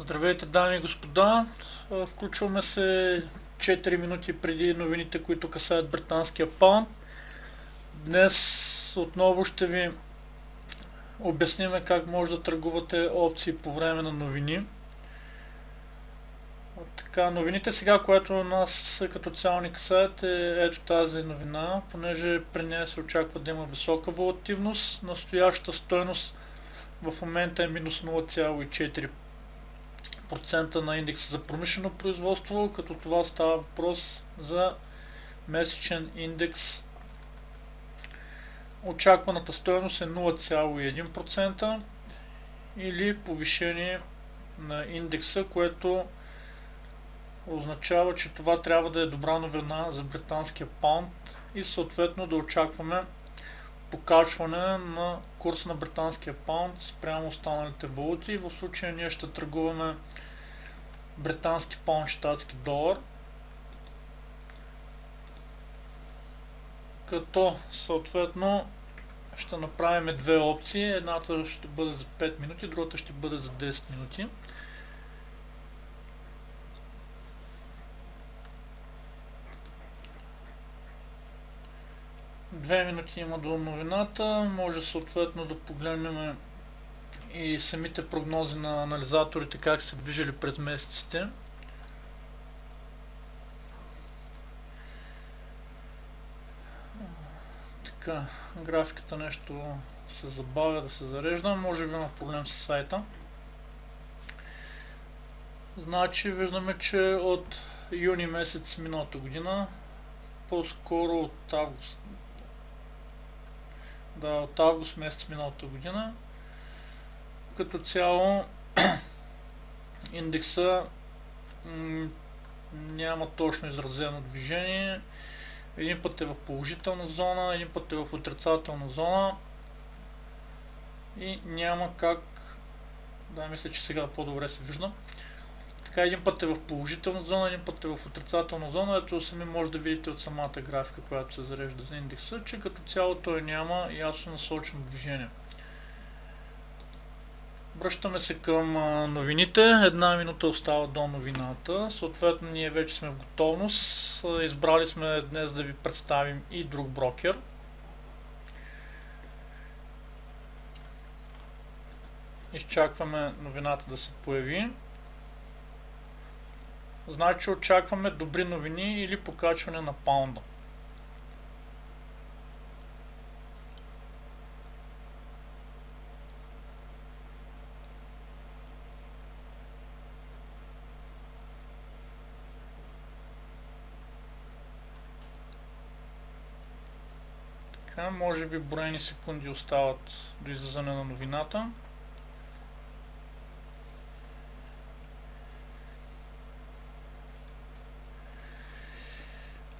Здравейте, дами и господа! Включваме се 4 минути преди новините, които касаят британския паунд. Днес отново ще ви обясниме как може да търгувате опции по време на новини. Така, новините сега, което нас като цяло ни касаят, е ето тази новина, понеже при нея се очаква да има висока волативност. Настоящата стойност в момента е минус 0,4% на индекса за промишлено производство, като това става въпрос за месечен индекс. Очакваната стойност е 0,1% или повишение на индекса, което означава, че това трябва да е добра новина за британския паунд и съответно да очакваме покачване на курс на британския паунд спрямо останалите валути. В случая ние ще търгуваме британски паунд, щатски долар, като съответно ще направим две опции. Едната ще бъде за 5 минути, другата ще бъде за 10 минути. Две минути има до новината, може съответно да погледнем и самите прогнози на анализаторите как се движили през месеците. Така, графиката нещо се забавя да се зарежда, може би има проблем с сайта. Значи виждаме, че от юни месец миналата година, по-скоро от август, от август месец миналата година, като цяло индекса няма точно изразено движение. Един път е в положителна зона, един път е в отрицателна зона и няма как, мисля, че сега по-добре се вижда. Така, един път е в положителна зона, един път е в отрицателна зона, ето сами може да видите от самата графика, която се зарежда за индекса, че като цяло той няма ясно насочено движение. Връщаме се към новините. Една минута остава до новината. Съответно ние вече сме в готовност. Избрали сме днес да ви представим и друг брокер. Изчакваме новината да се появи. Значи очакваме добри новини или покачване на паунда. Така, може би броени секунди остават до излизане на новината.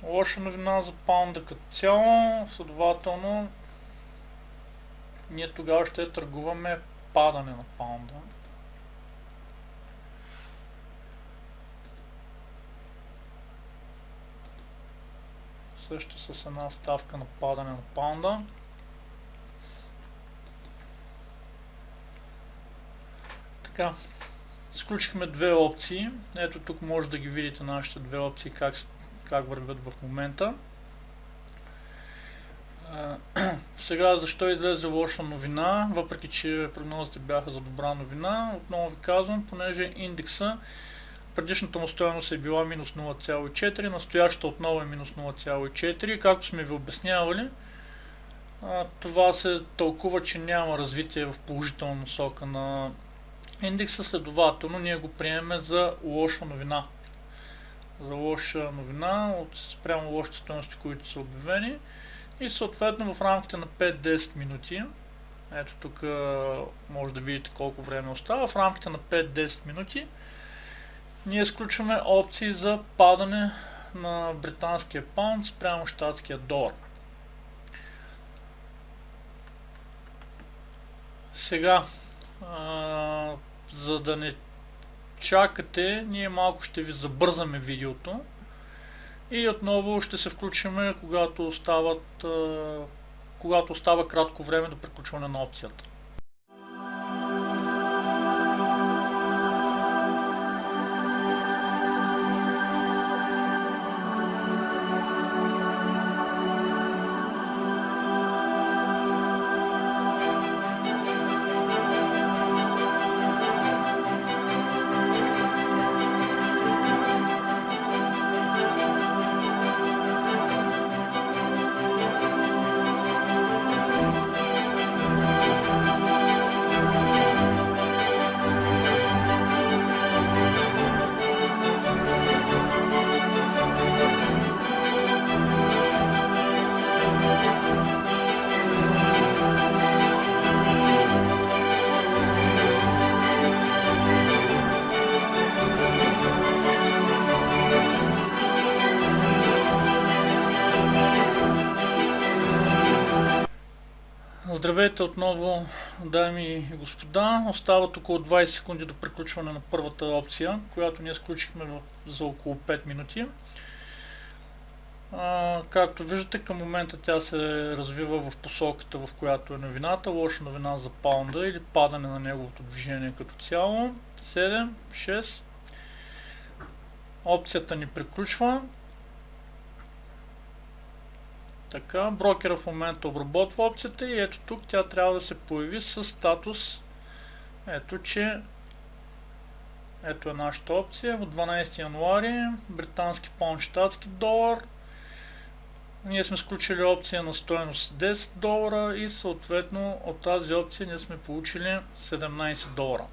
Лоша новина за паунда като цяло, следователно ние тогава ще търгуваме падане на паунда. Също с една ставка на падане на паунда. Така, изключихме две опции. Ето тук може да ги видите нашите две опции как вървят в момента. Сега защо излезе лоша новина, въпреки че прогнозите бяха за добра новина, отново ви казвам, понеже индекса предишната му стойност е била минус 0,4, настоящата отново е минус 0,4. Както сме ви обяснявали, това се тълкува, че няма развитие в положителна насока на индекса, следователно ние го приемем за лоша новина. За лоша новина спрямо лошите стойности, които са обявени, и съответно в рамките на 5-10 минути, ето тук може да видите колко време остава, в рамките на 5-10 минути ние изключваме опции за падане на британския паунд спрямо щатския долар. Сега, за да не чакате, ние малко ще ви забързаме видеото и отново ще се включим, когато остава кратко време до приключване на опцията. Здравейте отново, дами и господа. Остават около 20 секунди до приключване на първата опция, която ние сключихме за около 5 минути. Както виждате, към момента тя се развива в посоката, в която е новината. Лоша новина за паунда или падане на неговото движение като цяло. 7, 6. Опцията ни приключва. Така, брокера в момента обработва опцията и ето тук тя трябва да се появи с статус. Ето, че ето е нашата опция от 12 януари, британски паунд, щатски долар. Ние сме сключили опция на стойност 10 долара и съответно от тази опция ние сме получили 17 долара.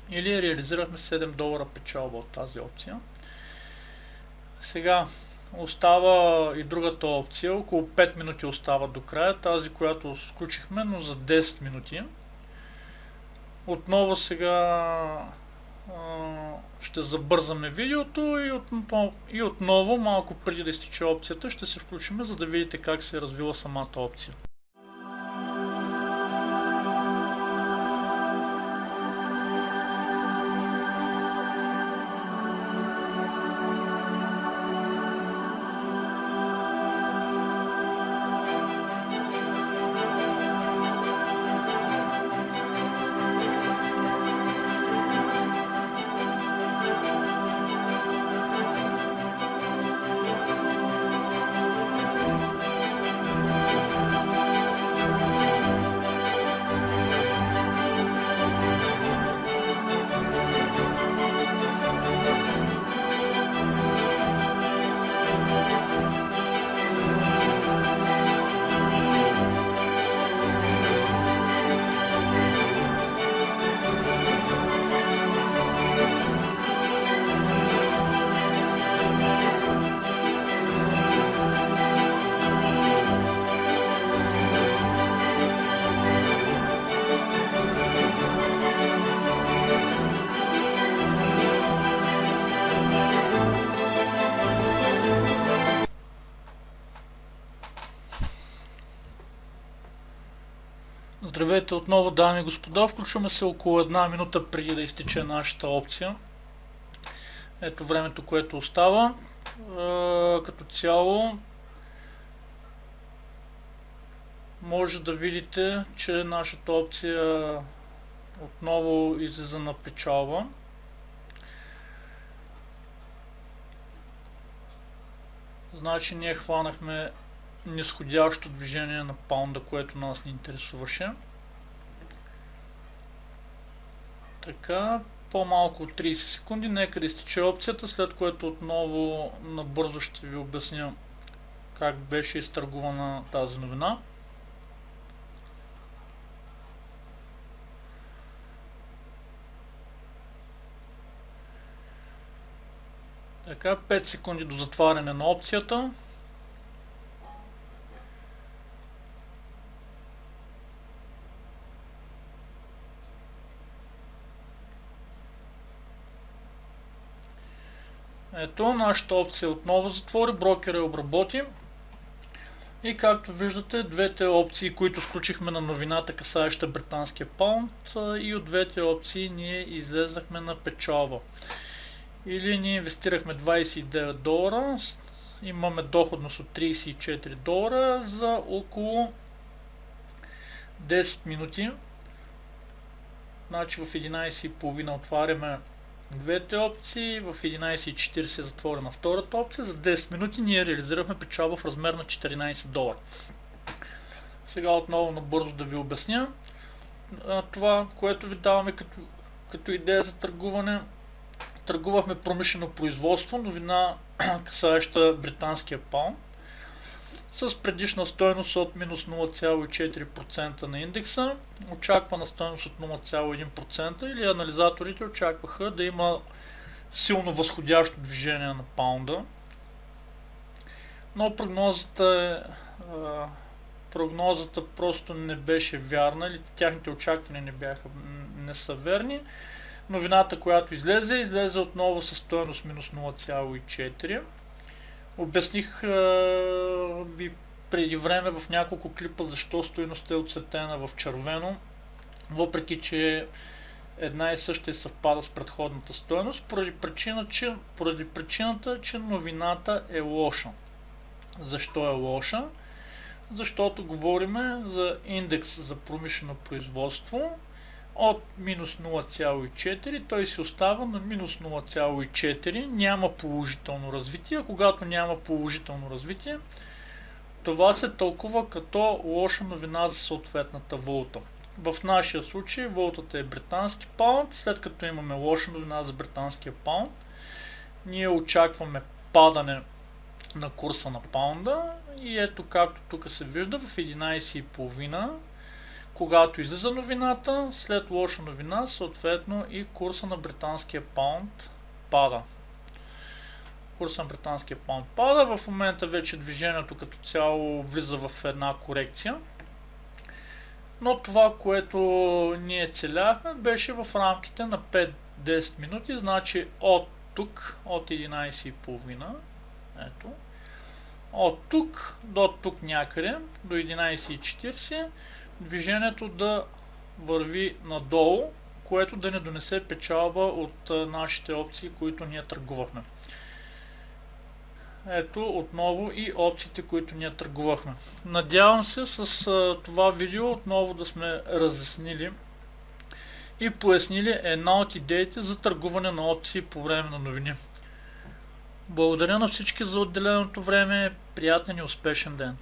Или реализирахме 7 долара печалба от тази опция. Сега остава и другата опция, около 5 минути остава до края, тази, която сключихме, но за 10 минути. Отново сега ще забързаме видеото и отново, малко преди да изтече опцията, ще се включим, за да видите как се е развила самата опция. Здравейте отново, дами и господа. Включваме се около една минута преди да изтече нашата опция. Ето времето, което остава. Като цяло може да видите, че нашата опция отново излиза на печалба. Значи ние хванахме нисходящо движение на паунда, което нас ни интересуваше. Така, по-малко от 30 секунди, нека да изтече опцията, след което отново набързо ще ви обясня как беше изтъргувана тази новина. Така, 5 секунди до затваряне на опцията. Ето, нашата опция отново затвори, брокера я обработи. И както виждате, двете опции, които включихме на новината, касаеща британския паунд, и от двете опции ние излезахме на печалба. Или ние инвестирахме 29 долара, имаме доходност от 34 долара за около 10 минути. Значи в 11:30 отваряме двете опции, в 11:40 е затворена втората опция. За 10 минути ние реализирахме печалба в размер на 14 долара. Сега отново набързо да ви обясня. Това, което ви даваме като идея за търгуване. Търгувахме промишлено производство, новина касаеща британския паунд, с предишна стойност от минус 0,4% на индекса, очаквана стойност от 0,1% или анализаторите очакваха да има силно възходящо движение на паунда. Но прогнозата просто не беше вярна, или тяхните очаквания не са верни. Новината, която излезе отново със стойност минус 0,4. Обясних ви преди време в няколко клипа защо стойността е оцветена в червено, въпреки че една и съща съвпада с предходната стойност, поради причината, че новината е лоша. Защо е лоша? Защото говорим за индекс за промишлено производство от минус 0,4, той си остава на минус 0,4, няма положително развитие. Когато няма положително развитие, това се тълкува като лоша новина за съответната валута. В нашия случай валутата е британски паунд. След като имаме лоша новина за британския паунд, ние очакваме падане на курса на паунда и ето както тук се вижда в 11,5, когато излиза новината, след лоша новина, съответно и курса на британския паунд пада. Курса на британския паунд пада, в момента вече движението като цяло влиза в една корекция. Но това, което ние целяхме, беше в рамките на 5-10 минути, значи от тук, от 11,5, ето, от тук до тук някъде, до 11,40, движението да върви надолу, което да не донесе печалба от нашите опции, които ние търгувахме. Ето отново и опциите, които ние търгувахме. Надявам се с това видео отново да сме разяснили и пояснили една от идеите за търгуване на опции по време на новини. Благодаря на всички за отделеното време. Приятен и успешен ден!